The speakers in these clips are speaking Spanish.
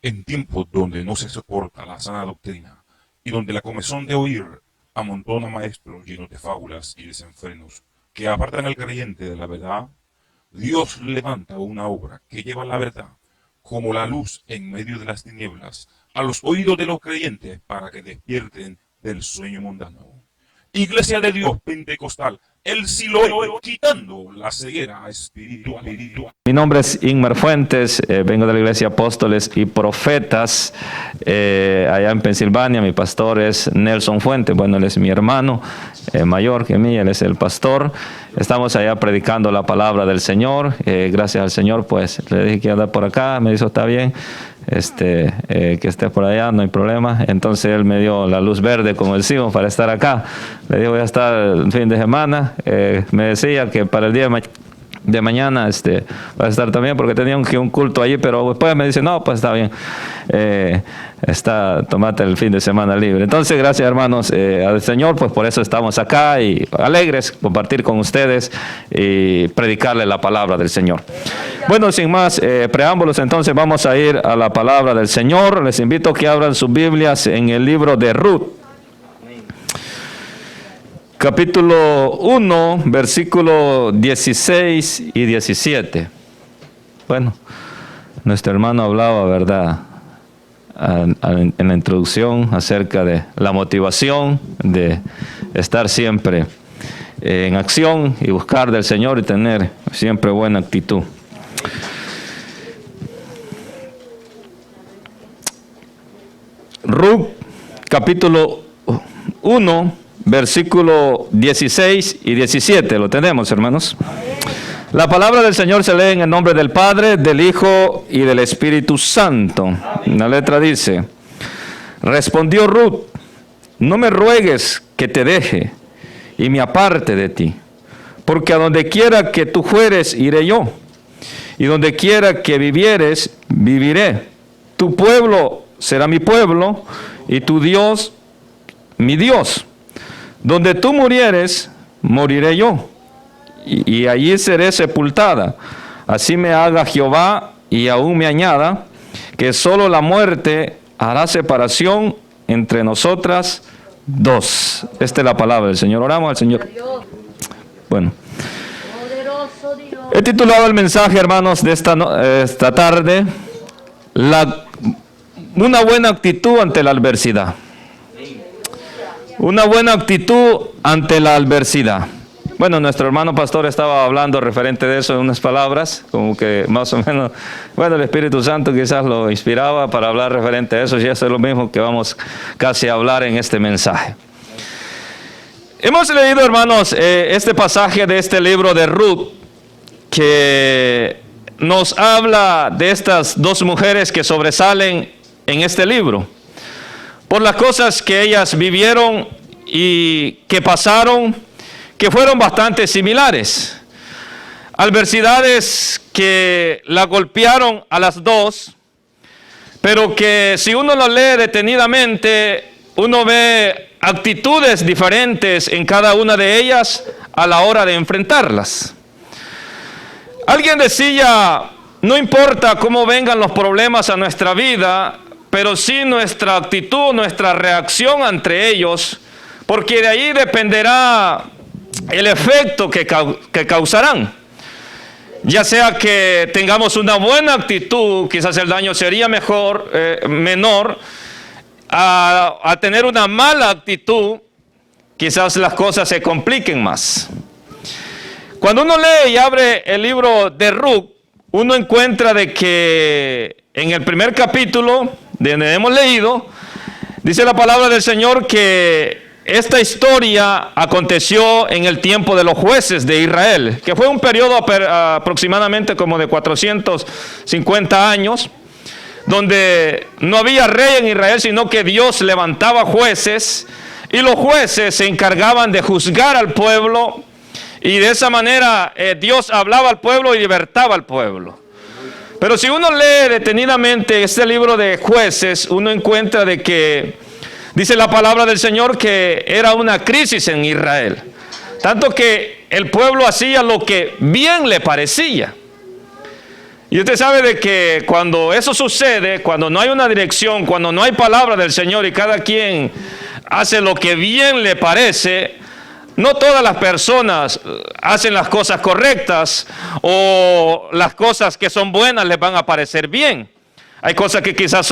En tiempos donde no se soporta la sana doctrina y donde la comezón de oír amontona maestros llenos de fábulas y desenfrenos que apartan al creyente de la verdad, Dios levanta una obra que lleva la verdad como la luz en medio de las tinieblas a los oídos de los creyentes para que despierten del sueño mundano. Iglesia de Dios Pentecostal, el Siloé, quitando la ceguera espiritual. Mi nombre es Ingmar Fuentes, vengo de la Iglesia Apóstoles y Profetas allá en Pensilvania. Mi pastor es Nelson Fuentes, bueno, él es mi hermano mayor que mí, él es el pastor. Estamos allá predicando la palabra del Señor. Gracias al Señor, pues le dije que iba a andar por acá, me dijo está bien. Que esté por allá, no hay problema. Entonces él me dio la luz verde, como decimos, para estar acá. Le dije voy a estar el fin de semana. Me decía que para el día de mañana va a estar también porque tenía un culto allí, pero después me dice no, pues está bien, tomate el fin de semana libre. Entonces gracias hermanos al Señor, pues por eso estamos acá y alegres compartir con ustedes y predicarle la palabra del Señor. Bueno, sin más preámbulos, entonces vamos a ir a la palabra del Señor. Les invito a que abran sus Biblias en el libro de Ruth. Capítulo 1, versículo 16 y 17. Bueno, nuestro hermano hablaba, ¿verdad?, en la introducción acerca de la motivación de estar siempre en acción y buscar del Señor y tener siempre buena actitud. Ruth, capítulo 1, versículo 16 y 17, lo tenemos, hermanos. La palabra del Señor se lee en el nombre del Padre, del Hijo y del Espíritu Santo. La letra dice: respondió Ruth, no me ruegues que te deje y me aparte de ti, porque a donde quiera que tú fueres, iré yo, y donde quiera que vivieres, viviré. Tu pueblo será mi pueblo, y tu Dios, mi Dios. Donde tú murieres, moriré yo, y allí seré sepultada. Así me haga Jehová, y aún me añada, que solo la muerte hará separación entre nosotras dos. Esta es la palabra del Señor. Oramos al Señor. Bueno, he titulado el mensaje, hermanos, de esta tarde, una buena actitud ante la adversidad. Una buena actitud ante la adversidad. Bueno, nuestro hermano pastor estaba hablando referente de eso en unas palabras, como que más o menos, bueno, el Espíritu Santo quizás lo inspiraba para hablar referente a eso, y eso es lo mismo que vamos casi a hablar en este mensaje. Hemos leído, hermanos, este pasaje de este libro de Ruth, que nos habla de estas dos mujeres que sobresalen en este libro, por las cosas que ellas vivieron y que pasaron, que fueron bastante similares. Adversidades que la golpearon a las dos, pero que si uno lo lee detenidamente, uno ve actitudes diferentes en cada una de ellas a la hora de enfrentarlas. Alguien decía, no importa cómo vengan los problemas a nuestra vida, pero sí nuestra actitud, nuestra reacción ante ellos, porque de ahí dependerá el efecto que causarán. Ya sea que tengamos una buena actitud, quizás el daño sería menor. A tener una mala actitud, quizás las cosas se compliquen más. Cuando uno lee y abre el libro de Ruth, uno encuentra de que en el primer capítulo donde hemos leído, dice la palabra del Señor que esta historia aconteció en el tiempo de los jueces de Israel, que fue un periodo aproximadamente como de 450 años, donde no había rey en Israel, sino que Dios levantaba jueces, y los jueces se encargaban de juzgar al pueblo, y de esa manera Dios hablaba al pueblo y libertaba al pueblo. Pero si uno lee detenidamente este libro de Jueces, uno encuentra de que dice la palabra del Señor que era una crisis en Israel. Tanto que el pueblo hacía lo que bien le parecía. Y usted sabe de que cuando eso sucede, cuando no hay una dirección, cuando no hay palabra del Señor y cada quien hace lo que bien le parece, no todas las personas hacen las cosas correctas o las cosas que son buenas les van a parecer bien. Hay cosas que quizás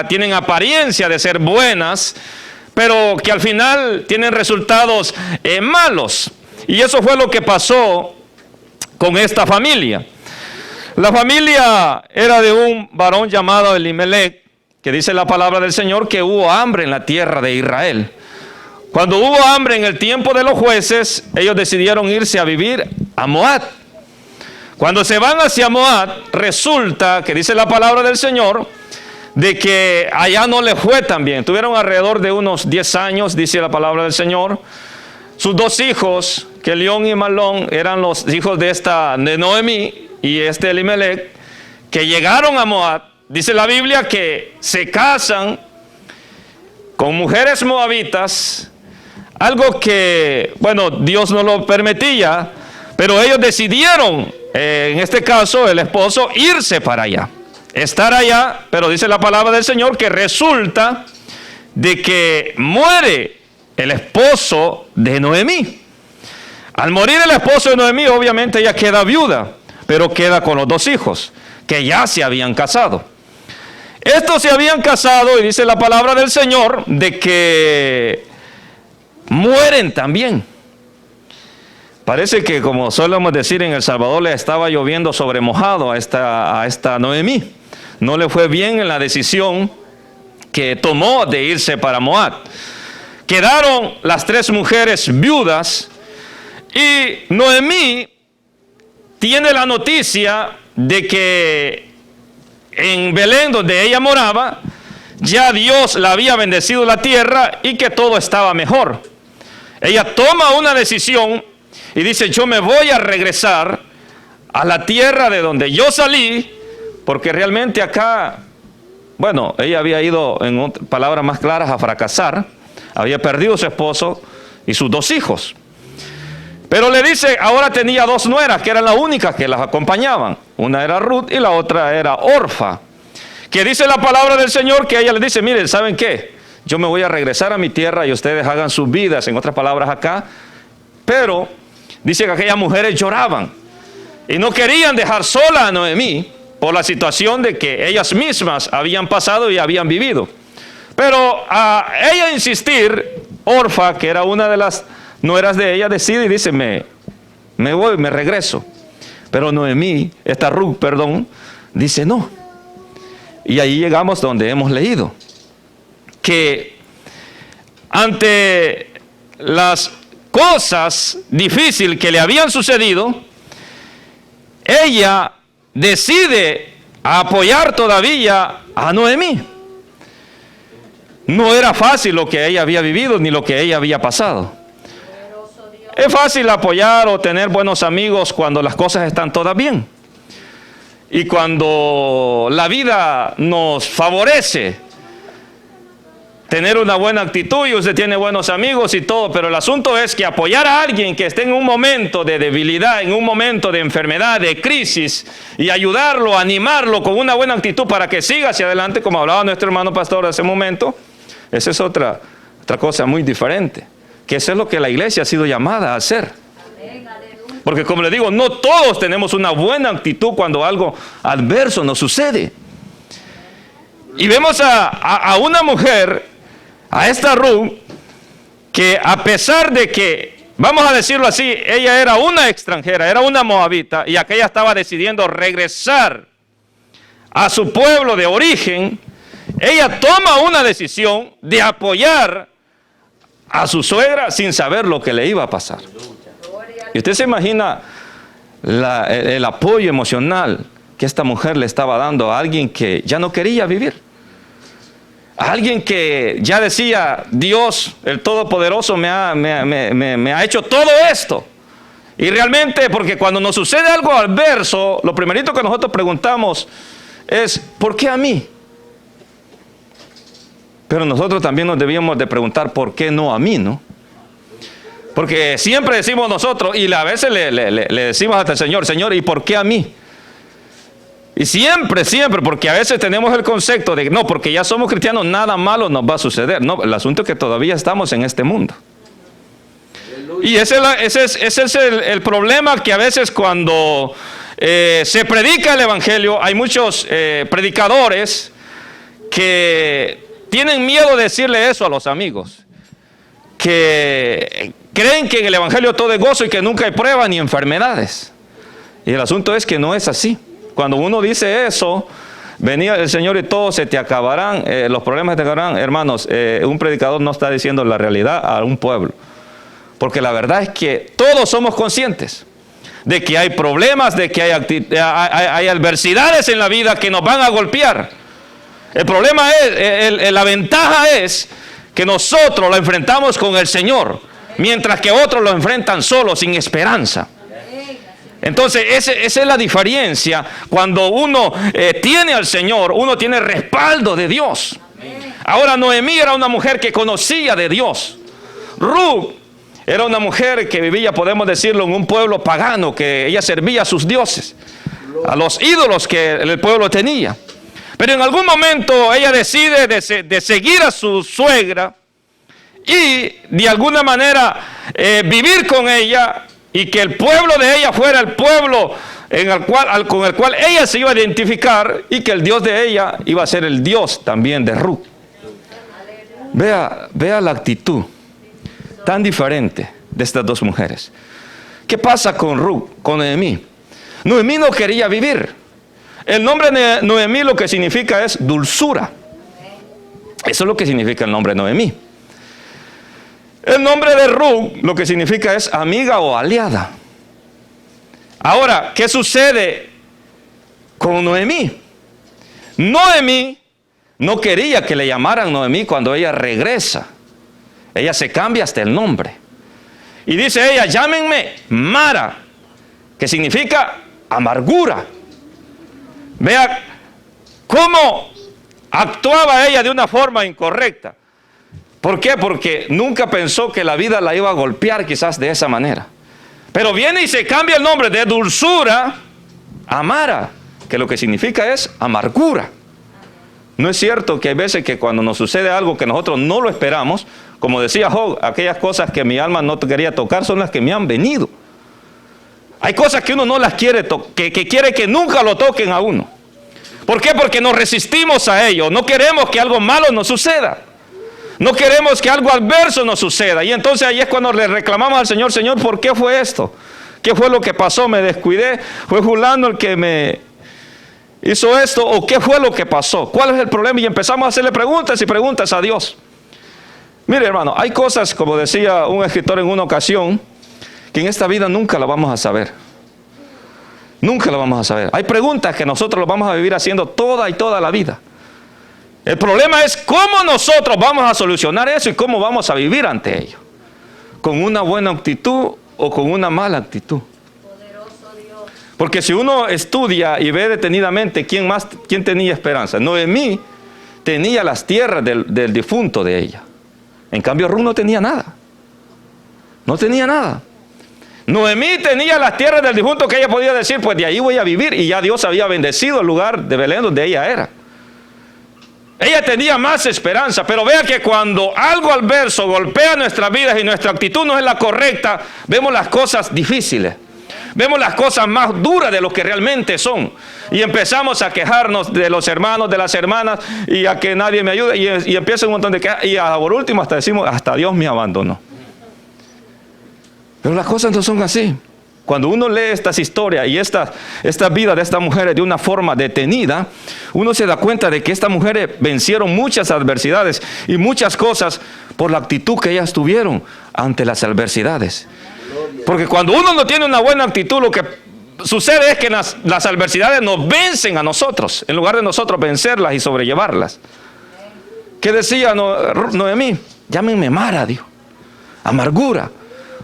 tienen apariencia de ser buenas, pero que al final tienen resultados malos. Y eso fue lo que pasó con esta familia. La familia era de un varón llamado Elimelech, que dice la palabra del Señor que hubo hambre en la tierra de Israel. Cuando hubo hambre en el tiempo de los jueces, ellos decidieron irse a vivir a Moab. Cuando se van hacia Moab, resulta que dice la palabra del Señor de que allá no les fue tan bien. Tuvieron alrededor de unos 10 años, dice la palabra del Señor. Sus dos hijos, Kelión y Malón, eran los hijos de Noemí y Elimelech, que llegaron a Moab. Dice la Biblia que se casan con mujeres moabitas, algo que, bueno, Dios no lo permitía, pero ellos decidieron, en este caso el esposo, irse para allá, estar allá, pero dice la palabra del Señor que resulta de que muere el esposo de Noemí. Al morir el esposo de Noemí, obviamente ella queda viuda, pero queda con los dos hijos, que ya se habían casado. Estos se habían casado y dice la palabra del Señor de que mueren también. Parece que, como solemos decir en El Salvador, le estaba lloviendo sobre mojado a esta Noemí. No le fue bien en la decisión que tomó de irse para Moab. Quedaron las tres mujeres viudas y Noemí tiene la noticia de que en Belén, donde ella moraba, ya Dios la había bendecido la tierra y que todo estaba mejor. Ella toma una decisión y dice: yo me voy a regresar a la tierra de donde yo salí, porque realmente acá, bueno, ella había ido, en palabras más claras, a fracasar. Había perdido a su esposo y sus dos hijos. Pero le dice, ahora tenía dos nueras que eran las únicas que las acompañaban. Una era Ruth y la otra era Orfa. Que dice la palabra del Señor que ella le dice: miren, ¿saben qué? Yo me voy a regresar a mi tierra y ustedes hagan sus vidas, en otras palabras acá. Pero dice que aquellas mujeres lloraban y no querían dejar sola a Noemí por la situación de que ellas mismas habían pasado y habían vivido. Pero a ella insistir, Orfa, que era una de las nueras de ella, decide y dice: me voy, me regreso. Pero Noemí, Ruth, dice no. Y ahí llegamos donde hemos leído que ante las cosas difíciles que le habían sucedido, ella decide apoyar todavía a Noemí. No era fácil lo que ella había vivido ni lo que ella había pasado. Es fácil apoyar o tener buenos amigos cuando las cosas están todas bien. Y cuando la vida nos favorece tener una buena actitud y usted tiene buenos amigos y todo, pero el asunto es que apoyar a alguien que esté en un momento de debilidad, en un momento de enfermedad, de crisis, y ayudarlo, animarlo con una buena actitud para que siga hacia adelante, como hablaba nuestro hermano pastor hace un momento, esa es otra cosa muy diferente, que eso es lo que la iglesia ha sido llamada a hacer. Porque como le digo, no todos tenemos una buena actitud cuando algo adverso nos sucede. Y vemos a una mujer, a esta Ruth, que a pesar de que, vamos a decirlo así, ella era una extranjera, era una moabita, y aquella estaba decidiendo regresar a su pueblo de origen, ella toma una decisión de apoyar a su suegra sin saber lo que le iba a pasar. Y usted se imagina el apoyo emocional que esta mujer le estaba dando a alguien que ya no quería vivir. A alguien que ya decía: Dios, el Todopoderoso, me ha hecho todo esto. Y realmente, porque cuando nos sucede algo adverso, lo primerito que nosotros preguntamos es: ¿por qué a mí? Pero nosotros también nos debíamos de preguntar: ¿por qué no a mí, no? Porque siempre decimos nosotros, y a veces le decimos hasta el Señor: Señor, ¿y por qué a mí? Y siempre, porque a veces tenemos el concepto de no, porque ya somos cristianos, nada malo nos va a suceder. No, el asunto es que todavía estamos en este mundo. Y ese es el problema, que a veces cuando se predica el evangelio, hay muchos predicadores que tienen miedo de decirle eso a los amigos, que creen que en el evangelio todo es gozo y que nunca hay pruebas ni enfermedades. Y el asunto es que no es así. Cuando uno dice eso, venía el Señor y todos se te acabarán, los problemas se te acabarán, hermanos, un predicador no está diciendo la realidad a un pueblo. Porque la verdad es que todos somos conscientes de que hay problemas, de que hay adversidades en la vida que nos van a golpear. El problema es, la ventaja es que nosotros lo enfrentamos con el Señor, mientras que otros lo enfrentan solos, sin esperanza. Entonces, esa es la diferencia. Cuando uno tiene al Señor, uno tiene respaldo de Dios. Ahora, Noemí era una mujer que conocía de Dios. Ruth era una mujer que vivía, podemos decirlo, en un pueblo pagano, que ella servía a sus dioses, a los ídolos que el pueblo tenía. Pero en algún momento ella decide de seguir a su suegra y de alguna manera vivir con ella, y que el pueblo de ella fuera el pueblo con el cual ella se iba a identificar, y que el Dios de ella iba a ser el Dios también de Ruth. Vea la actitud tan diferente de estas dos mujeres. ¿Qué pasa con Ruth, con Noemí? Noemí no quería vivir. El nombre de Noemí lo que significa es dulzura. Eso es lo que significa el nombre de Noemí. El nombre de Ruth lo que significa es amiga o aliada. Ahora, ¿qué sucede con Noemí? Noemí no quería que le llamaran Noemí cuando ella regresa. Ella se cambia hasta el nombre. Y dice ella, llámenme Mara, que significa amargura. Vea cómo actuaba ella de una forma incorrecta. ¿Por qué? Porque nunca pensó que la vida la iba a golpear quizás de esa manera. Pero viene y se cambia el nombre de dulzura a Mara, que lo que significa es amargura. No es cierto que hay veces que cuando nos sucede algo que nosotros no lo esperamos, como decía Job, aquellas cosas que mi alma no quería tocar son las que me han venido. Hay cosas que uno no las quiere tocar, que quiere que nunca lo toquen a uno. ¿Por qué? Porque nos resistimos a ello. No queremos que algo malo nos suceda. No queremos que algo adverso nos suceda. Y entonces ahí es cuando le reclamamos al Señor, Señor, ¿por qué fue esto? ¿Qué fue lo que pasó? ¿Me descuidé? ¿Fue fulano el que me hizo esto? ¿O qué fue lo que pasó? ¿Cuál es el problema? Y empezamos a hacerle preguntas y preguntas a Dios. Mire, hermano, hay cosas, como decía un escritor en una ocasión, que en esta vida nunca la vamos a saber. Nunca la vamos a saber. Hay preguntas que nosotros lo vamos a vivir haciendo toda y toda la vida. El problema es cómo nosotros vamos a solucionar eso y cómo vamos a vivir ante ello. ¿Con una buena actitud o con una mala actitud? Porque si uno estudia y ve detenidamente quién tenía esperanza. Noemí tenía las tierras del difunto de ella. En cambio, Ruth no tenía nada. No tenía nada. Noemí tenía las tierras del difunto que ella podía decir, pues de ahí voy a vivir. Y ya Dios había bendecido el lugar de Belén donde ella era. Ella tenía más esperanza, pero vea que cuando algo adverso golpea nuestras vidas y nuestra actitud no es la correcta, vemos las cosas difíciles. Vemos las cosas más duras de lo que realmente son. Y empezamos a quejarnos de los hermanos, de las hermanas, y a que nadie me ayude. Y empieza un montón de quejas. Y por último hasta decimos, hasta Dios me abandonó. Pero las cosas no son así. Cuando uno lee estas historias y esta vida de estas mujeres de una forma detenida, uno se da cuenta de que estas mujeres vencieron muchas adversidades y muchas cosas por la actitud que ellas tuvieron ante las adversidades. Porque cuando uno no tiene una buena actitud, lo que sucede es que las adversidades nos vencen a nosotros, en lugar de nosotros vencerlas y sobrellevarlas. ¿Qué decía Noemí? Llámenme Mara, dijo. Amargura.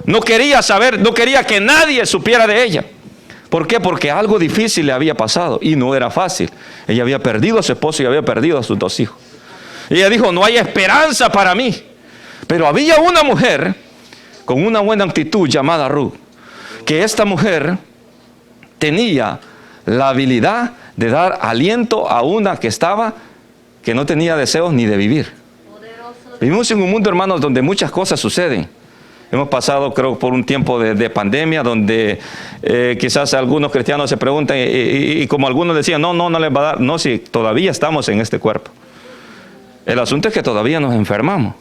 No quería saber, no quería que nadie supiera de ella. ¿Por qué? Porque algo difícil le había pasado y no era fácil. Ella había perdido a su esposo y había perdido a sus 2 hijos. Y ella dijo, no hay esperanza para mí. Pero había una mujer con una buena actitud llamada Ruth, que esta mujer tenía la habilidad de dar aliento a una que no tenía deseos ni de vivir. Vivimos en un mundo, hermanos, donde muchas cosas suceden. Hemos pasado, creo, por un tiempo de pandemia donde quizás algunos cristianos se preguntan y como algunos decían, no les va a dar. No, si todavía estamos en este cuerpo. El asunto es que todavía nos enfermamos.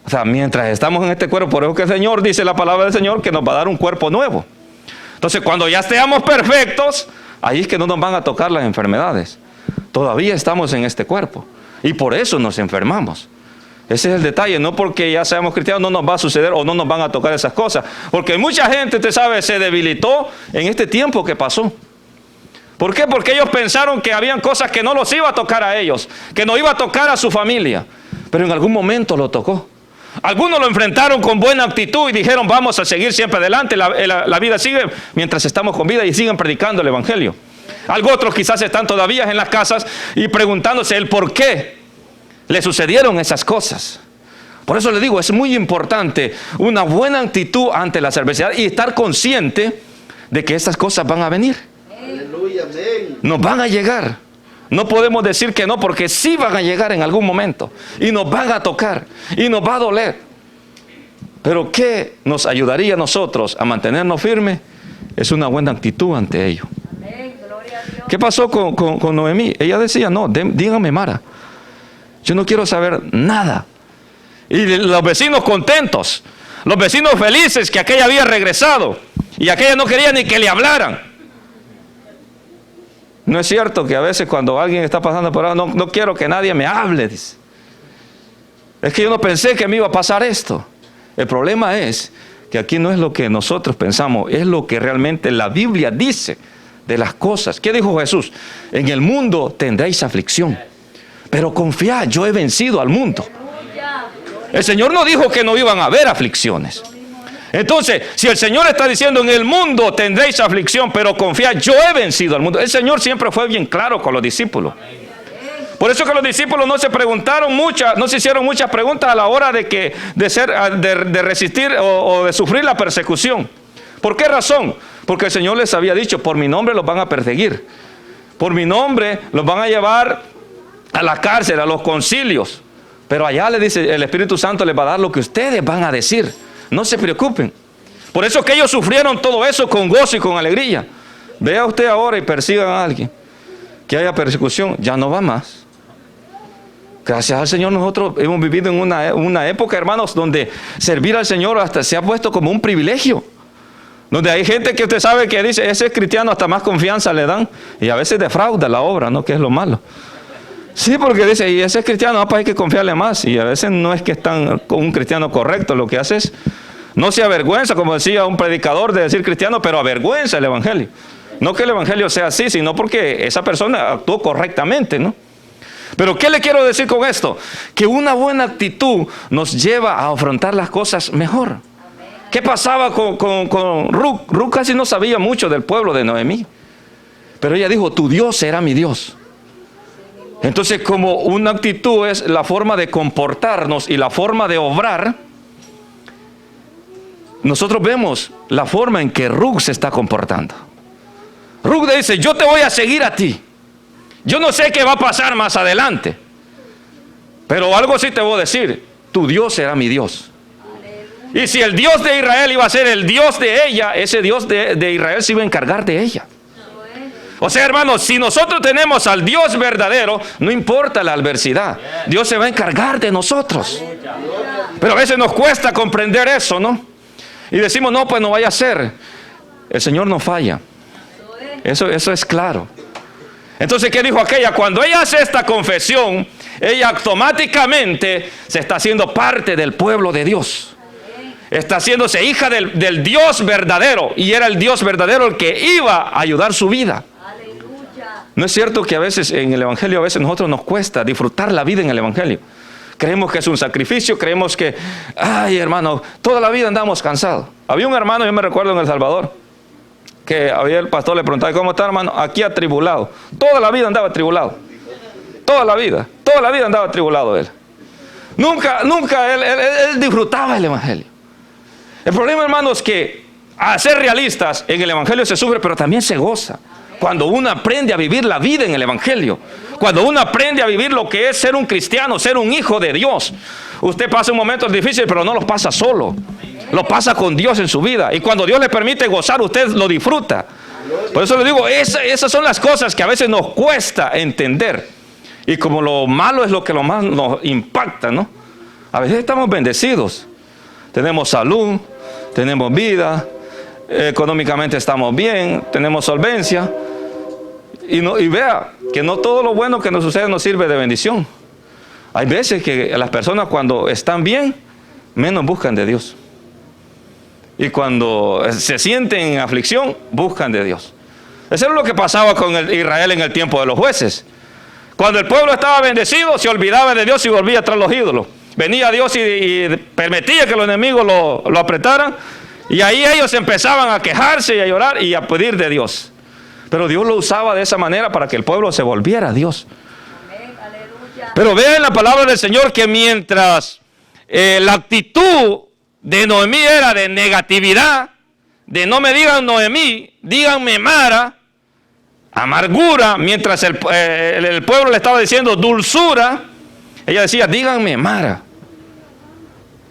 O sea, mientras estamos en este cuerpo, por eso que el Señor dice la palabra del Señor que nos va a dar un cuerpo nuevo. Entonces, cuando ya estemos perfectos, ahí es que no nos van a tocar las enfermedades. Todavía estamos en este cuerpo y por eso nos enfermamos. Ese es el detalle, no porque ya seamos cristianos no nos va a suceder o no nos van a tocar esas cosas. Porque mucha gente, usted sabe, se debilitó en este tiempo que pasó. ¿Por qué? Porque ellos pensaron que habían cosas que no los iba a tocar a ellos, que no iba a tocar a su familia. Pero en algún momento lo tocó. Algunos lo enfrentaron con buena actitud y dijeron, vamos a seguir siempre adelante, la vida sigue mientras estamos con vida y siguen predicando el Evangelio. Algunos otros quizás están todavía en las casas y preguntándose el por qué le sucedieron esas cosas. Por eso le digo, es muy importante una buena actitud ante las adversidades y estar consciente de que estas cosas van a venir. Aleluya, amén. Nos van a llegar. No podemos decir que no, porque sí van a llegar en algún momento. Y nos van a tocar. Y nos va a doler. Pero ¿qué nos ayudaría a nosotros a mantenernos firmes? Es una buena actitud ante ello. Amén, gloria a Dios. ¿Qué pasó con Noemí? Ella decía, no, dígame, Mara. Yo no quiero saber nada. Y los vecinos contentos. Los vecinos felices que aquella había regresado. Y aquella no quería ni que le hablaran. No es cierto que a veces cuando alguien está pasando por ahí, no quiero que nadie me hable, dice. Es que yo no pensé que me iba a pasar esto. El problema es que aquí no es lo que nosotros pensamos, es lo que realmente la Biblia dice de las cosas. ¿Qué dijo Jesús? En el mundo tendréis aflicción, pero confiad, yo he vencido al mundo. El Señor no dijo que no iban a haber aflicciones. Entonces, si el Señor está diciendo en el mundo tendréis aflicción, pero confiad, yo he vencido al mundo. El Señor siempre fue bien claro con los discípulos. Por eso que los discípulos no se hicieron muchas preguntas a la hora de resistir o de sufrir la persecución. ¿Por qué razón? Porque el Señor les había dicho, por mi nombre los van a perseguir. Por mi nombre los van a llevar a la cárcel, a los concilios. Pero allá le dice, el Espíritu Santo les va a dar lo que ustedes van a decir. No se preocupen. Por eso que ellos sufrieron todo eso con gozo y con alegría. Vea usted ahora y persigan a alguien. Que haya persecución, ya no va más. Gracias al Señor nosotros hemos vivido en una época, hermanos, donde servir al Señor hasta se ha puesto como un privilegio. Donde hay gente que usted sabe que dice, ese es cristiano, hasta más confianza le dan. Y a veces defrauda la obra, ¿no? Que es lo malo. Sí, porque dice, y ese es cristiano, pues hay que confiarle más. Y a veces no es que están con un cristiano correcto, lo que hace es, no se avergüenza, como decía un predicador, de decir cristiano, pero avergüenza el Evangelio. No que el Evangelio sea así, sino porque esa persona actuó correctamente, ¿no? Pero ¿qué le quiero decir con esto? Que una buena actitud nos lleva a afrontar las cosas mejor. ¿Qué pasaba con Ruth? Ruth casi no sabía mucho del pueblo de Noemí. Pero ella dijo, tu Dios será mi Dios. Entonces, como una actitud es la forma de comportarnos y la forma de obrar, nosotros vemos la forma en que Ruth se está comportando. Ruth dice, yo te voy a seguir a ti. Yo no sé qué va a pasar más adelante, pero algo sí te voy a decir, tu Dios será mi Dios. Y si el Dios de Israel iba a ser el Dios de ella, ese Dios de Israel se iba a encargar de ella. O sea, hermanos, si nosotros tenemos al Dios verdadero, no importa la adversidad, Dios se va a encargar de nosotros. Pero a veces nos cuesta comprender eso, ¿no? Y decimos, no, pues no vaya a ser. El Señor no falla. Eso es claro. Entonces, ¿qué dijo aquella? Cuando ella hace esta confesión, ella automáticamente se está haciendo parte del pueblo de Dios. Está haciéndose hija del Dios verdadero. Y era el Dios verdadero el que iba a ayudar su vida. No es cierto que a veces en el Evangelio, a veces nosotros nos cuesta disfrutar la vida en el Evangelio. Creemos que es un sacrificio, creemos que, ay hermano, toda la vida andamos cansados. Había un hermano, yo me recuerdo en El Salvador, que había el pastor le preguntaba, ¿cómo está hermano? Aquí atribulado. Toda la vida andaba atribulado. Toda la vida andaba atribulado él. Nunca él disfrutaba el Evangelio. El problema, hermano, es que a ser realistas, en el Evangelio se sufre, pero también se goza. Cuando uno aprende a vivir la vida en el Evangelio. Cuando uno aprende a vivir lo que es ser un cristiano, ser un hijo de Dios. Usted pasa un momento difícil, pero no los pasa solo. Lo pasa con Dios en su vida. Y cuando Dios le permite gozar, usted lo disfruta. Por eso le digo, esas son las cosas que a veces nos cuesta entender. Y como lo malo es lo que lo más nos impacta, ¿no? A veces estamos bendecidos. Tenemos salud, tenemos vida, económicamente estamos bien, tenemos solvencia. Y vea que no todo lo bueno que nos sucede nos sirve de bendición. Hay veces que las personas cuando están bien, menos buscan de Dios. Y cuando se sienten en aflicción, buscan de Dios. Eso es lo que pasaba con Israel en el tiempo de los jueces. Cuando el pueblo estaba bendecido, se olvidaba de Dios y volvía tras los ídolos. Venía Dios y permitía que los enemigos lo apretaran. Y ahí ellos empezaban a quejarse y a llorar y a pedir de Dios. Pero Dios lo usaba de esa manera para que el pueblo se volviera a Dios. Pero vean en la palabra del Señor que mientras la actitud de Noemí era de negatividad, de no me digan Noemí, díganme Mara, amargura, mientras el pueblo le estaba diciendo dulzura, ella decía, díganme Mara,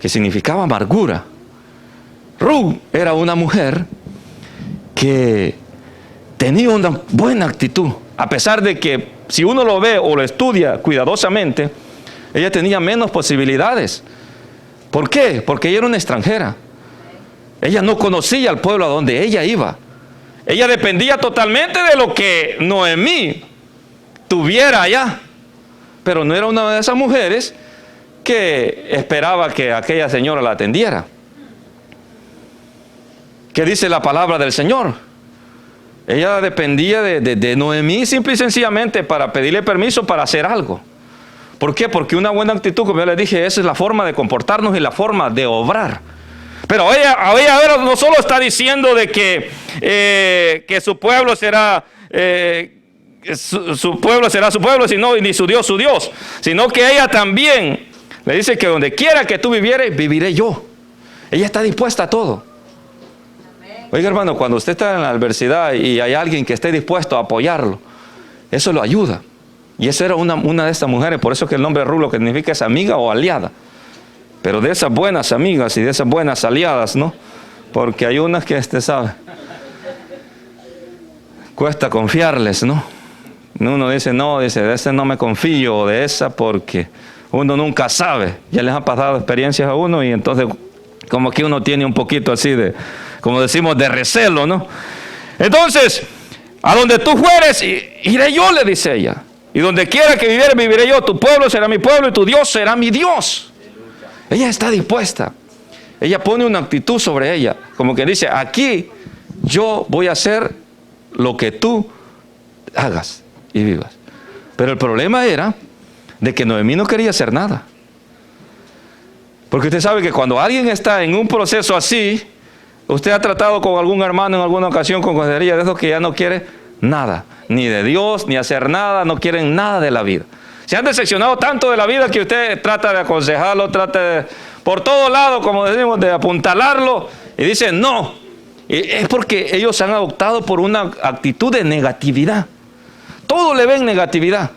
que significaba amargura. Ruth era una mujer que tenía una buena actitud, a pesar de que si uno lo ve o lo estudia cuidadosamente, ella tenía menos posibilidades. ¿Por qué? Porque ella era una extranjera. Ella no conocía al pueblo a donde ella iba. Ella dependía totalmente de lo que Noemí tuviera allá. Pero no era una de esas mujeres que esperaba que aquella señora la atendiera. ¿Qué dice la palabra del Señor? Ella dependía de Noemí simple y sencillamente para pedirle permiso para hacer algo. ¿Por qué? Porque una buena actitud, como yo les dije, esa es la forma de comportarnos y la forma de obrar. Pero ella no solo está diciendo de que su pueblo será su pueblo será su pueblo, sino ni su Dios, sino que ella también le dice que donde quiera que tú vivieres, viviré yo. Ella está dispuesta a todo. Oiga, hermano, cuando usted está en la adversidad y hay alguien que esté dispuesto a apoyarlo, eso lo ayuda. Y esa era una de estas mujeres, por eso que el nombre Ruth lo que significa es amiga o aliada. Pero de esas buenas amigas y de esas buenas aliadas, ¿no? Porque hay unas que, sabe, cuesta confiarles, ¿no? Uno dice, no, de ese no me confío, o de esa, porque uno nunca sabe. Ya les han pasado experiencias a uno y entonces como que uno tiene un poquito así de, como decimos, de recelo, ¿no? Entonces, a donde tú fueres, iré yo, le dice ella. Y donde quiera que viviere, viviré yo. Tu pueblo será mi pueblo y tu Dios será mi Dios. Ella está dispuesta. Ella pone una actitud sobre ella. Como que dice, aquí yo voy a hacer lo que tú hagas y vivas. Pero el problema era de que Noemí no quería hacer nada. Porque usted sabe que cuando alguien está en un proceso así, usted ha tratado con algún hermano en alguna ocasión con consejería de esos que ya no quiere nada. Ni de Dios, ni hacer nada, no quieren nada de la vida. Se han decepcionado tanto de la vida que usted trata de aconsejarlo, trata de, por todo lado, como decimos, de apuntalarlo, y dice no. Y es porque ellos han adoptado por una actitud de negatividad. Todo le ven negatividad.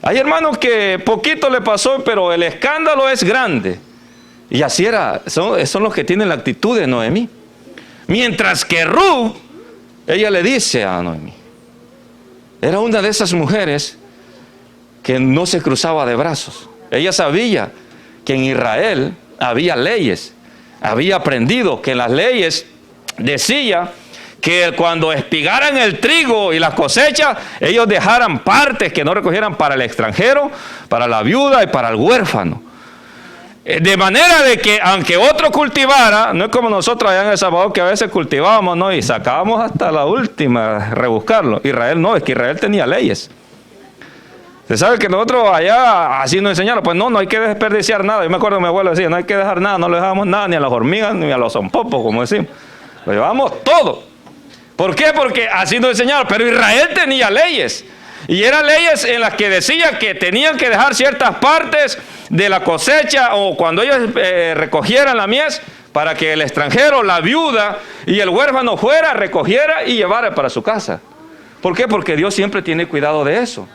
Hay hermanos que poquito le pasó, pero el escándalo es grande. Y así era, son los que tienen la actitud de Noemí. Mientras que Ruth, ella le dice a Noemí, era una de esas mujeres que no se cruzaba de brazos. Ella sabía que en Israel había leyes, había aprendido que en las leyes decía que cuando espigaran el trigo y las cosechas, ellos dejaran partes que no recogieran para el extranjero, para la viuda y para el huérfano. De manera de que aunque otro cultivara, no es como nosotros allá en El Salvador que a veces cultivábamos, ¿no? Y sacábamos hasta la última, rebuscarlo. Israel no, es que Israel tenía leyes. Se sabe que nosotros allá así nos enseñaron, pues no hay que desperdiciar nada. Yo me acuerdo que mi abuelo decía, no hay que dejar nada, no le dejamos nada, ni a las hormigas, ni a los zompopos, como decimos. Lo llevamos todo. ¿Por qué? Porque así nos enseñaron. Pero Israel tenía leyes. Y eran leyes en las que decía que tenían que dejar ciertas partes de la cosecha o cuando ellos recogieran la mies para que el extranjero, la viuda y el huérfano fuera, recogiera y llevara para su casa. ¿Por qué? Porque Dios siempre tiene cuidado de eso.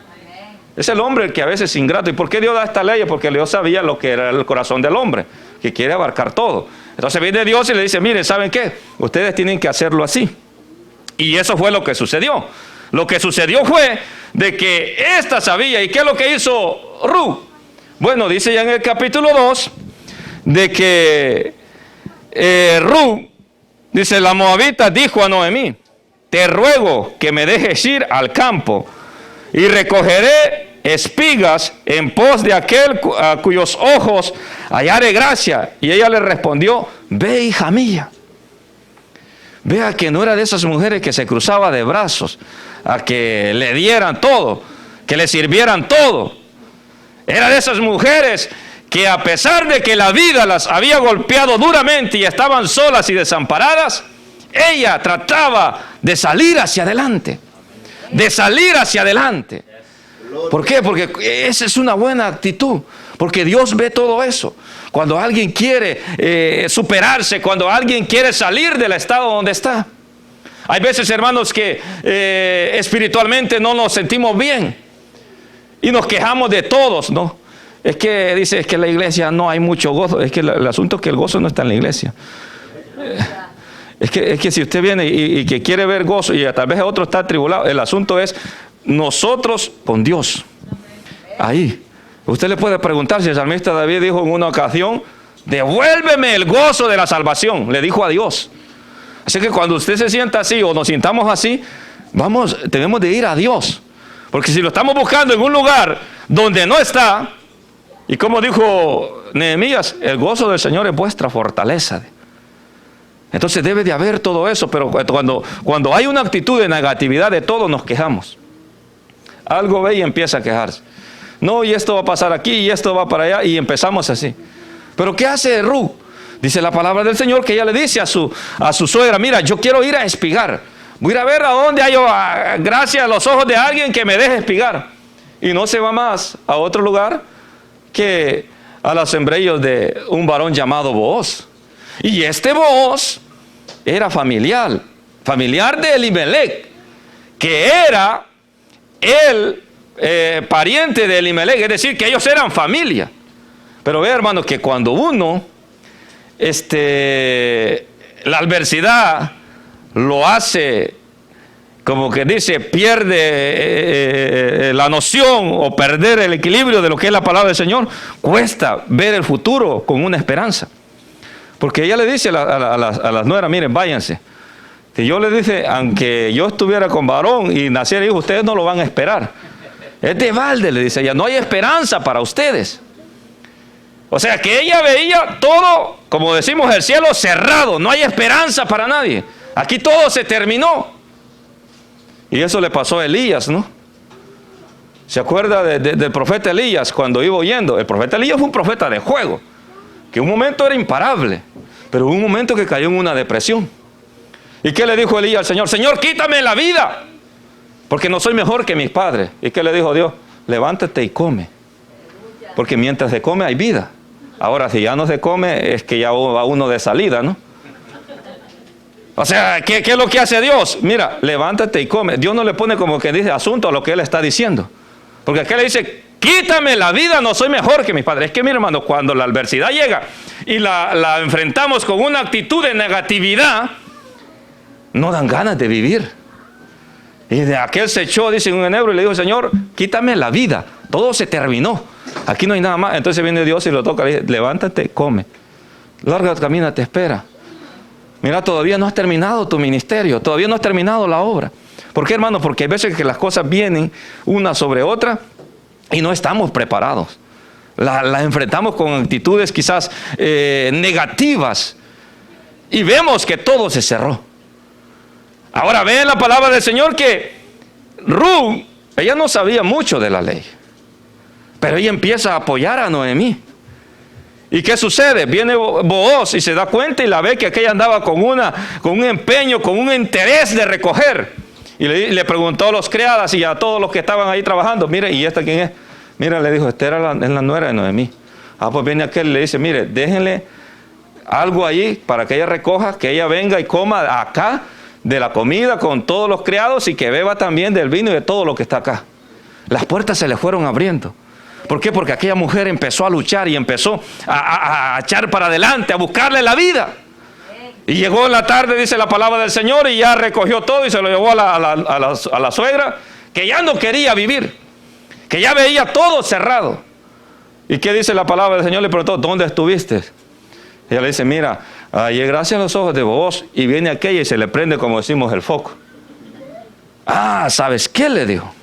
Es el hombre el que a veces es ingrato. ¿Y por qué Dios da esta ley? Porque Dios sabía lo que era el corazón del hombre, que quiere abarcar todo. Entonces viene Dios y le dice, miren, ¿saben qué? Ustedes tienen que hacerlo así. Y eso fue lo que sucedió. Lo que sucedió fue de que ésta sabía. ¿Y qué es lo que hizo Ruth? Bueno, dice ya en el capítulo 2 de que Ruth, dice, la moabita dijo a Noemí, te ruego que me dejes ir al campo y recogeré espigas en pos de aquel a cuyos ojos hallare gracia. Y ella le respondió, ve, hija mía. Vea que no era de esas mujeres que se cruzaba de brazos a que le dieran todo, que le sirvieran todo. Era de esas mujeres que a pesar de que la vida las había golpeado duramente y estaban solas y desamparadas, ella trataba de salir hacia adelante. De salir hacia adelante. ¿Por qué? Porque esa es una buena actitud. Porque Dios ve todo eso. Cuando alguien quiere superarse, cuando alguien quiere salir del estado donde está. Hay veces, hermanos, que espiritualmente no nos sentimos bien. Y nos quejamos de todos, ¿no? Es que dice, es que en la iglesia no hay mucho gozo. Es que el asunto es que el gozo no está en la iglesia. Es que si usted viene y que quiere ver gozo y tal vez otro está atribulado, el asunto es nosotros con Dios. Ahí. Usted le puede preguntar si el salmista David dijo en una ocasión, devuélveme el gozo de la salvación. Le dijo a Dios. Así que cuando usted se sienta así o nos sintamos así, tenemos de ir a Dios. Porque si lo estamos buscando en un lugar donde no está, y como dijo Nehemías, el gozo del Señor es vuestra fortaleza. Entonces debe de haber todo eso, pero cuando hay una actitud de negatividad de todo, nos quejamos. Algo ve y empieza a quejarse. No, y esto va a pasar aquí, y esto va para allá, y empezamos así. Pero ¿qué hace Ruth? Dice la palabra del Señor que ella le dice a su suegra, mira, yo quiero ir a espigar. Voy a ir a ver a dónde hay gracia a los ojos de alguien que me deje espigar. Y no se va más a otro lugar que a los sembradíos de un varón llamado Booz. Y este Booz era familiar de Elimelech, que era el pariente de Elimelech, es decir, que ellos eran familia. Pero ve, hermanos, que cuando uno, la adversidad lo hace, como que dice, pierde la noción o perder el equilibrio de lo que es la palabra del Señor, cuesta ver el futuro con una esperanza. Porque ella le dice a las nueras, miren, váyanse. Que yo le dice, aunque yo estuviera con varón y naciera hijo, ustedes no lo van a esperar. Es de balde, le dice ella, no hay esperanza para ustedes. O sea que ella veía todo, como decimos, el cielo cerrado, no hay esperanza para nadie. Aquí todo se terminó. Y eso le pasó a Elías, ¿no? ¿Se acuerda del profeta Elías cuando iba huyendo? El profeta Elías fue un profeta de fuego, que un momento era imparable, pero hubo un momento que cayó en una depresión. ¿Y qué le dijo Elías al Señor? Señor, quítame la vida, porque no soy mejor que mis padres. ¿Y qué le dijo Dios? Levántate y come, porque mientras se come hay vida. Ahora, si ya no se come, es que ya va uno de salida, ¿no? O sea, ¿qué es lo que hace Dios? Mira, levántate y come. Dios no le pone como que dice asunto a lo que Él está diciendo. Porque aquí le dice, quítame la vida, no soy mejor que mis padres. Es que, mira, hermano, cuando la adversidad llega y la enfrentamos con una actitud de negatividad, no dan ganas de vivir. Y de aquel se echó, dice un enebro, y le dijo, Señor, quítame la vida. Todo se terminó. Aquí no hay nada más. Entonces viene Dios y lo toca, le dice, levántate, come. Larga camina, te espera. Mira, todavía no has terminado tu ministerio, todavía no has terminado la obra. ¿Por qué, hermano? Porque hay veces que las cosas vienen una sobre otra y no estamos preparados. Las enfrentamos con actitudes quizás negativas y vemos que todo se cerró. Ahora ve la palabra del Señor que Ruth, ella no sabía mucho de la ley, pero ella empieza a apoyar a Noemí. ¿Y qué sucede? Viene Booz y se da cuenta y la ve que aquella andaba con un empeño, con un interés de recoger. Y le preguntó a los criadas y a todos los que estaban ahí trabajando, mire, ¿y esta quién es? Mira, le dijo, esta era la nuera de Noemí. Ah, pues viene aquel y le dice, mire, déjenle algo ahí para que ella recoja, que ella venga y coma acá, de la comida con todos los criados y que beba también del vino y de todo lo que está acá. Las puertas se le fueron abriendo. ¿Por qué? Porque aquella mujer empezó a luchar y empezó a echar para adelante, a buscarle la vida. Y llegó en la tarde, dice la palabra del Señor, y ya recogió todo y se lo llevó a la suegra, que ya no quería vivir, que ya veía todo cerrado. ¿Y qué dice la palabra del Señor? Le preguntó, ¿dónde estuviste? Ella le dice, mira, hallé gracia en los ojos de vos, y viene aquella y se le prende, como decimos, el foco. Ah, ¿sabes qué? Le dijo.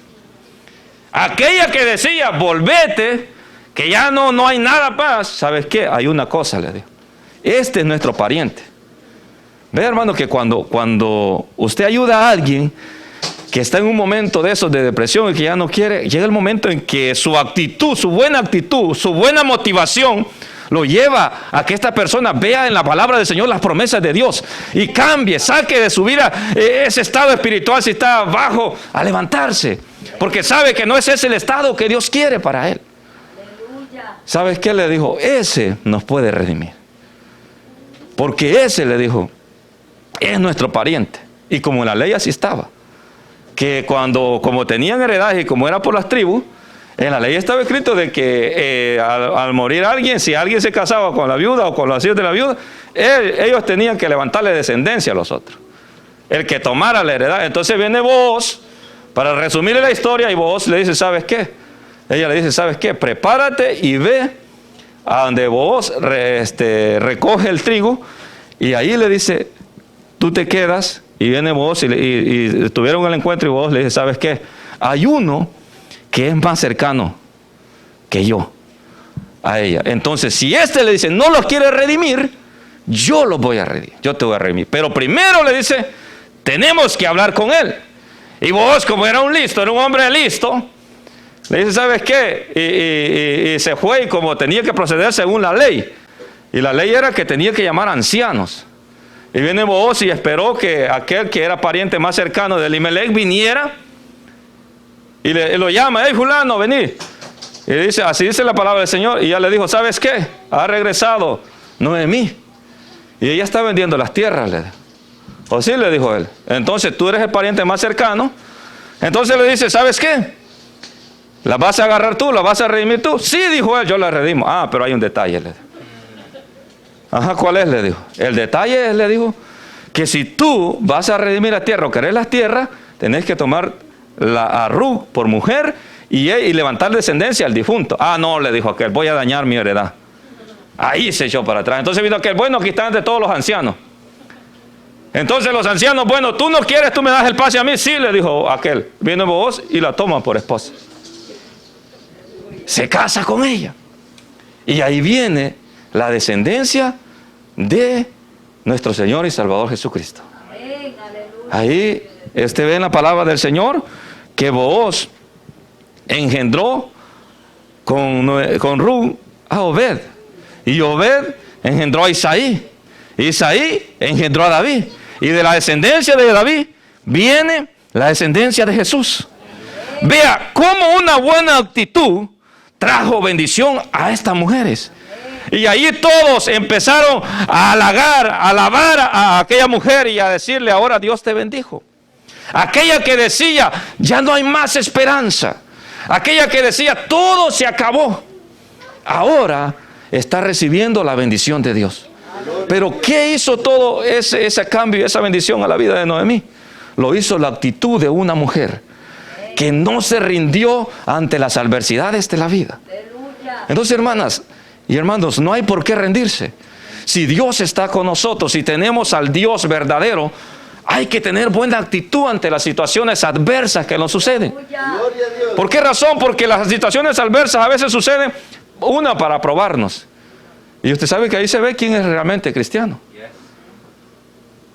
Aquella que decía, volvete, que ya no hay nada más. ¿Sabes qué? Hay una cosa, le dijo. Este es nuestro pariente. Ve, hermano, que cuando usted ayuda a alguien que está en un momento de esos de depresión y que ya no quiere, llega el momento en que su actitud, su buena motivación, lo lleva a que esta persona vea en la palabra del Señor las promesas de Dios y cambie, saque de su vida ese estado espiritual si está bajo, a levantarse. Porque sabe que no es ese el estado que Dios quiere para él. ¿Sabes qué le dijo? Ese nos puede redimir. Porque ese, le dijo, es nuestro pariente. Y como en la ley así estaba. Que como tenían heredaje y como era por las tribus, en la ley estaba escrito de que al morir alguien, si alguien se casaba con la viuda o con los hijos de la viuda, ellos tenían que levantarle descendencia a los otros. El que tomara la heredad. Entonces viene Booz, para resumirle la historia, y Booz le dice, ¿sabes qué? Ella le dice, ¿sabes qué? Prepárate y ve a donde Booz recoge el trigo, y ahí le dice, tú te quedas. Y viene Booz y tuvieron el encuentro, y Booz le dice, ¿sabes qué? Hay uno que es más cercano que yo a ella. Entonces, si le dice, no los quiere redimir, yo los voy a redimir, yo te voy a redimir. Pero primero le dice, tenemos que hablar con él. Y Booz, como era un hombre listo, le dice, ¿sabes qué? Y se fue, y como tenía que proceder según la ley. Y la ley era que tenía que llamar ancianos. Y viene Booz y esperó que aquel que era pariente más cercano de Elimelech viniera. Y lo llama, hey fulano, vení. Y dice, así dice la palabra del Señor. Y ya le dijo, ¿sabes qué? Ha regresado Noemí. Y ella está vendiendo las tierras, le dijo. O sí, le dijo él. Entonces tú eres el pariente más cercano. Entonces le dice, ¿sabes qué? ¿La vas a agarrar tú? ¿La vas a redimir tú? Sí, dijo él, yo la redimo. Ah, pero hay un detalle, le dijo. Ajá, ¿cuál es? Le dijo. El detalle es, le dijo, que si tú vas a redimir la tierra o querés las tierras, tenés que tomar a Ruth por mujer y levantar descendencia al difunto. Ah, no, le dijo aquel, voy a dañar mi heredad. Ahí se echó para atrás. Entonces vino aquel, bueno, aquí están de todos los ancianos. Entonces los ancianos, bueno, tú no quieres, tú me das el pase a mí. Sí, le dijo aquel. Viene Booz y la toma por esposa. Se casa con ella. Y ahí viene la descendencia de nuestro Señor y Salvador Jesucristo. Ahí ve en la palabra del Señor que Booz engendró con Ruth a Obed. Y Obed engendró a Isaí. Isaí engendró a David. Y de la descendencia de David viene la descendencia de Jesús. Vea cómo una buena actitud trajo bendición a estas mujeres. Y ahí todos empezaron a alabar a aquella mujer y a decirle, ahora Dios te bendijo. Aquella que decía, ya no hay más esperanza. Aquella que decía, todo se acabó. Ahora está recibiendo la bendición de Dios. Pero ¿qué hizo todo ese cambio y esa bendición a la vida de Noemí? Lo hizo la actitud de una mujer que no se rindió ante las adversidades de la vida. Entonces, hermanas y hermanos, no hay por qué rendirse. Si Dios está con nosotros, si tenemos al Dios verdadero, hay que tener buena actitud ante las situaciones adversas que nos suceden. ¿Por qué razón? Porque las situaciones adversas a veces suceden, una, para probarnos. Y usted sabe que ahí se ve quién es realmente cristiano.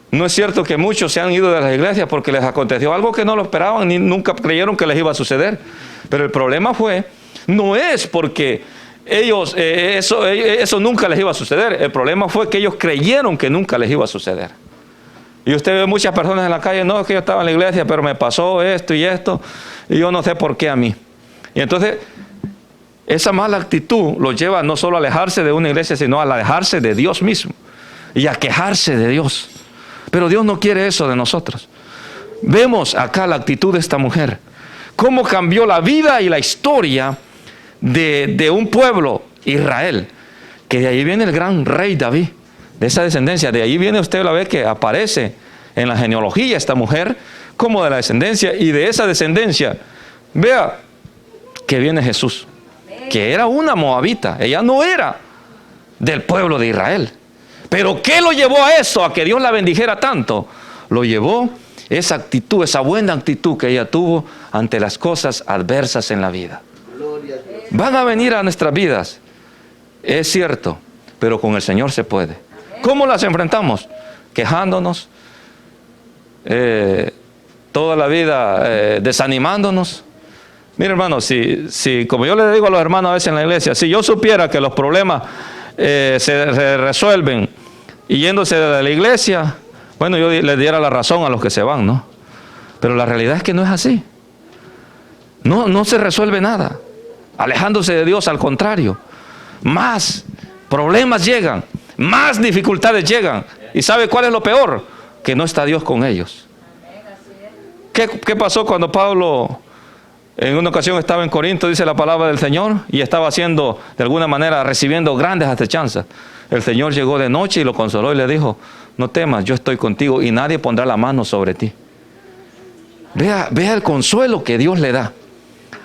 No es cierto que muchos se han ido de las iglesias porque les aconteció algo que no lo esperaban ni nunca creyeron que les iba a suceder. Pero el problema no es porque ellos, eso nunca les iba a suceder. El problema fue que ellos creyeron que nunca les iba a suceder. Y usted ve muchas personas en la calle, no, es que yo estaba en la iglesia, pero me pasó esto y esto, y yo no sé por qué a mí. Y entonces, esa mala actitud los lleva no solo a alejarse de una iglesia, sino a alejarse de Dios mismo y a quejarse de Dios. Pero Dios no quiere eso de nosotros. Vemos acá la actitud de esta mujer. Cómo cambió la vida y la historia de un pueblo, Israel. Que de ahí viene el gran rey David. De esa descendencia. De ahí viene, usted la ve que aparece en la genealogía esta mujer como de la descendencia. Y de esa descendencia, vea que viene Jesús. Que era una moabita. Ella no era del pueblo de Israel. Pero ¿qué lo llevó a eso? A que Dios la bendijera tanto. Lo llevó esa actitud, esa buena actitud que ella tuvo ante las cosas adversas en la vida. Van a venir a nuestras vidas, es cierto, pero con el Señor se puede. ¿Cómo las enfrentamos? Quejándonos, toda la vida desanimándonos. Mire, hermano, si como yo le digo a los hermanos a veces en la iglesia, si yo supiera que los problemas se resuelven y yéndose de la iglesia, bueno, yo les diera la razón a los que se van, ¿no? Pero la realidad es que no es así. No se resuelve nada. Alejándose de Dios, al contrario. Más problemas llegan, más dificultades llegan. ¿Y sabe cuál es lo peor? Que no está Dios con ellos. ¿Qué pasó cuando Pablo en una ocasión estaba en Corinto, dice la palabra del Señor, y estaba haciendo, de alguna manera, recibiendo grandes acechanzas? El Señor llegó de noche y lo consoló y le dijo: no temas, yo estoy contigo y nadie pondrá la mano sobre ti. Vea el consuelo que Dios le da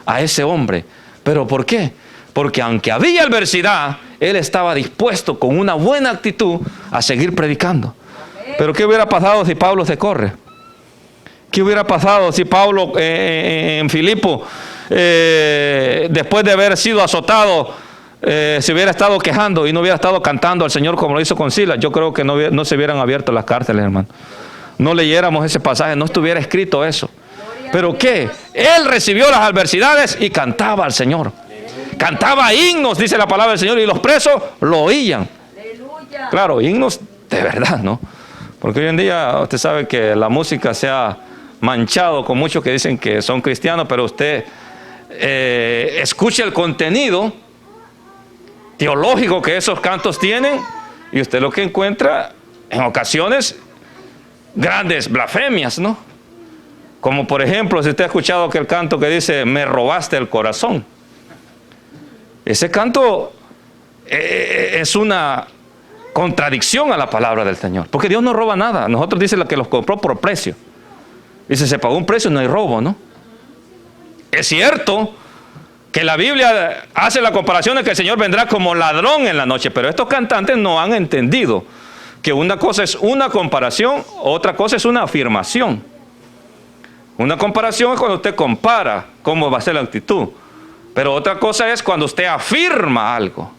a ese hombre. ¿Pero por qué? Porque aunque había adversidad, él estaba dispuesto con una buena actitud a seguir predicando. Pero ¿qué hubiera pasado si Pablo se corre? ¿Qué hubiera pasado si Pablo en Filipo, después de haber sido azotado, se hubiera estado quejando y no hubiera estado cantando al Señor como lo hizo con Silas? Yo creo que no se hubieran abierto las cárceles, hermano. No leyéramos ese pasaje, no estuviera escrito eso. ¿Pero qué? Él recibió las adversidades y cantaba al Señor. Cantaba himnos, dice la palabra del Señor, y los presos lo oían. Claro, himnos de verdad, ¿no? Porque hoy en día usted sabe que la música se ha manchado con muchos que dicen que son cristianos, pero usted escucha el contenido teológico que esos cantos tienen y usted lo que encuentra en ocasiones grandes blasfemias, ¿no? Como por ejemplo, si usted ha escuchado aquel canto que dice: me robaste el corazón. Ese canto es una contradicción a la palabra del Señor, porque Dios no roba nada. Nosotros dice que los compró por precio. Dice, se pagó un precio, no hay robo, ¿no? Es cierto que la Biblia hace la comparación de que el Señor vendrá como ladrón en la noche, pero estos cantantes no han entendido que una cosa es una comparación, otra cosa es una afirmación. Una comparación es cuando usted compara cómo va a ser la actitud, pero otra cosa es cuando usted afirma algo.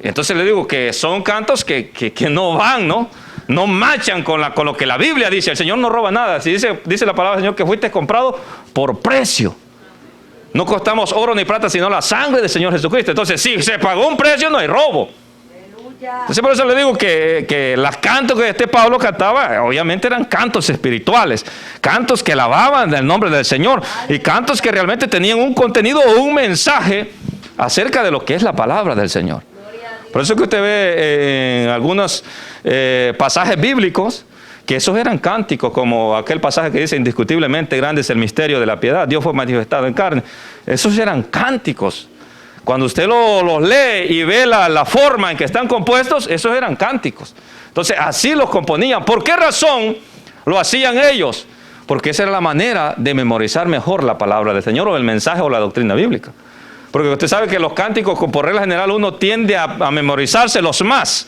Entonces le digo que son cantos que no van, ¿no? No machan con lo que la Biblia dice. El Señor no roba nada. Si dice la palabra del Señor que fuiste comprado por precio. No costamos oro ni plata, sino la sangre del Señor Jesucristo. Entonces, si se pagó un precio, no hay robo. Entonces, por eso le digo que los cantos que Pablo cantaba, obviamente eran cantos espirituales, cantos que alababan el nombre del Señor y cantos que realmente tenían un contenido o un mensaje acerca de lo que es la palabra del Señor. Por eso que usted ve en algunos pasajes bíblicos que esos eran cánticos, como aquel pasaje que dice: indiscutiblemente grande es el misterio de la piedad, Dios fue manifestado en carne. Esos eran cánticos. Cuando usted los lee y ve la forma en que están compuestos, esos eran cánticos. Entonces así los componían. ¿Por qué razón lo hacían ellos? Porque esa era la manera de memorizar mejor la palabra del Señor o el mensaje o la doctrina bíblica. Porque usted sabe que los cánticos, por regla general, uno tiende a memorizárselos más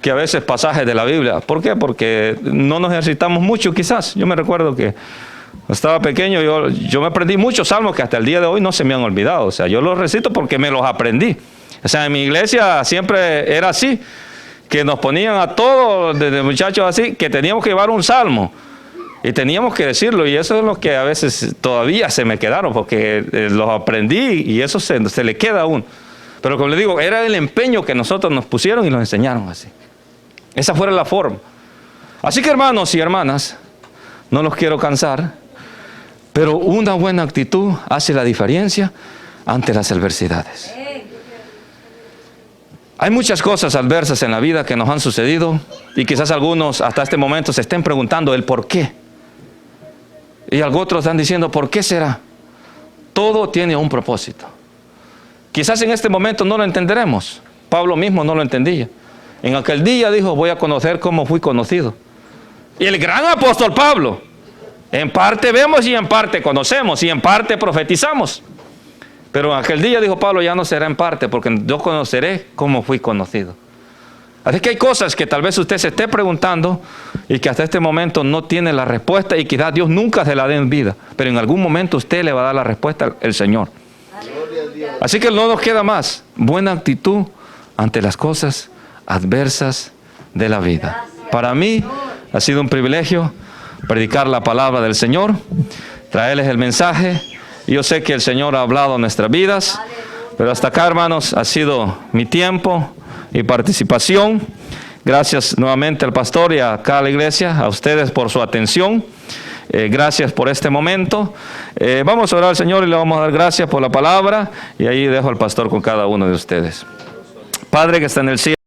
que a veces pasajes de la Biblia. ¿Por qué? Porque no nos ejercitamos mucho quizás. Yo me recuerdo que estaba pequeño, yo me aprendí muchos salmos que hasta el día de hoy no se me han olvidado. O sea, yo los recito porque me los aprendí. O sea, en mi iglesia siempre era así, que nos ponían a todos, desde muchachos así, que teníamos que llevar un salmo. Y teníamos que decirlo, y eso es lo que a veces todavía se me quedaron, porque los aprendí y eso se le queda a uno. Pero como le digo, era el empeño que nosotros nos pusieron y nos enseñaron así. Esa fue la forma. Así que, hermanos y hermanas, no los quiero cansar, pero una buena actitud hace la diferencia ante las adversidades. Hay muchas cosas adversas en la vida que nos han sucedido y quizás algunos hasta este momento se estén preguntando el por qué. Y otros están diciendo, ¿por qué será? Todo tiene un propósito. Quizás en este momento no lo entenderemos. Pablo mismo no lo entendía. En aquel día dijo, voy a conocer cómo fui conocido. Y el gran apóstol Pablo, en parte vemos y en parte conocemos y en parte profetizamos. Pero en aquel día dijo Pablo, ya no será en parte, porque yo conoceré cómo fui conocido. Así que hay cosas que tal vez usted se esté preguntando y que hasta este momento no tiene la respuesta y quizás Dios nunca se la dé en vida. Pero en algún momento usted le va a dar la respuesta al Señor. Así que no nos queda más. Buena actitud ante las cosas adversas de la vida. Para mí ha sido un privilegio predicar la palabra del Señor, traerles el mensaje. Yo sé que el Señor ha hablado en nuestras vidas, pero hasta acá, hermanos, ha sido mi tiempo y participación. Gracias nuevamente al pastor y a cada iglesia, a ustedes por su atención. Gracias por este momento. Vamos a orar al Señor y le vamos a dar gracias por la palabra. Y ahí dejo al pastor con cada uno de ustedes. Padre que está en el cielo.